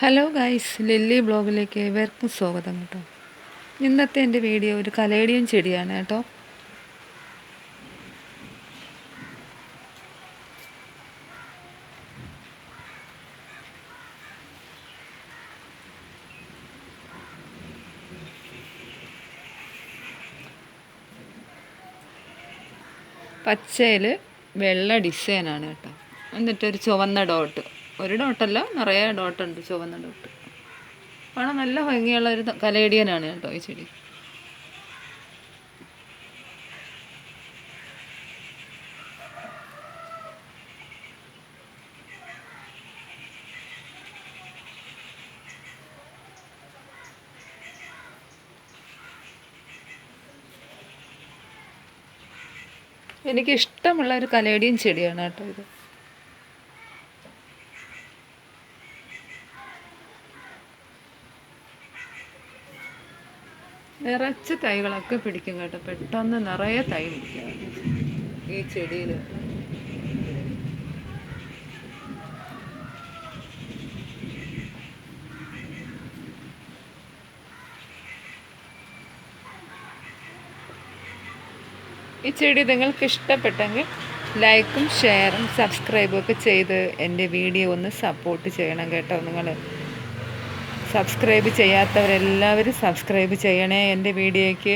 Hello guys, lily ബ്ലോഗിലേക്ക് ഏവർക്കും സ്വാഗതം കേട്ടോ. ഇന്നത്തെ എൻ്റെ വീഡിയോ ഒരു കലേഡിയൻ ചെടിയാണ് കേട്ടോ. പച്ചയിൽ വെള്ള ഡിസൈനാണ് കേട്ടോ. എന്നിട്ടൊരു ചുവന്ന ഡോട്ട്, ഒരു ഡോട്ടല്ല നിറയെ ഡോട്ടുണ്ട്, ചുവന്ന ഡോട്ട്. കാണാൻ നല്ല ഭംഗിയുള്ള ഒരു കലേഡിയനാണ് കേട്ടോ ഈ ചെടി. എനിക്കിഷ്ടമുള്ള ഒരു കലേഡിയൻ ചെടിയാണ് കേട്ടോ ഇത്. നിറച്ച് തൈകളൊക്കെ പിടിക്കും കേട്ടോ, പെട്ടെന്ന് നിറയെ തൈ പിടിക്കും ഈ ചെടിയിൽ. ഈ ചെടി നിങ്ങൾക്ക് ഇഷ്ടപ്പെട്ടെങ്കിൽ ലൈക്കും ഷെയറും സബ്സ്ക്രൈബും ഒക്കെ ചെയ്ത് എൻ്റെ വീഡിയോ ഒന്ന് സപ്പോർട്ട് ചെയ്യണം കേട്ടോ. നിങ്ങൾ സബ്സ്ക്രൈബ് ചെയ്യാത്തവരെല്ലാവരും സബ്സ്ക്രൈബ് ചെയ്യണേ എൻ്റെ വീഡിയോയ്ക്ക്.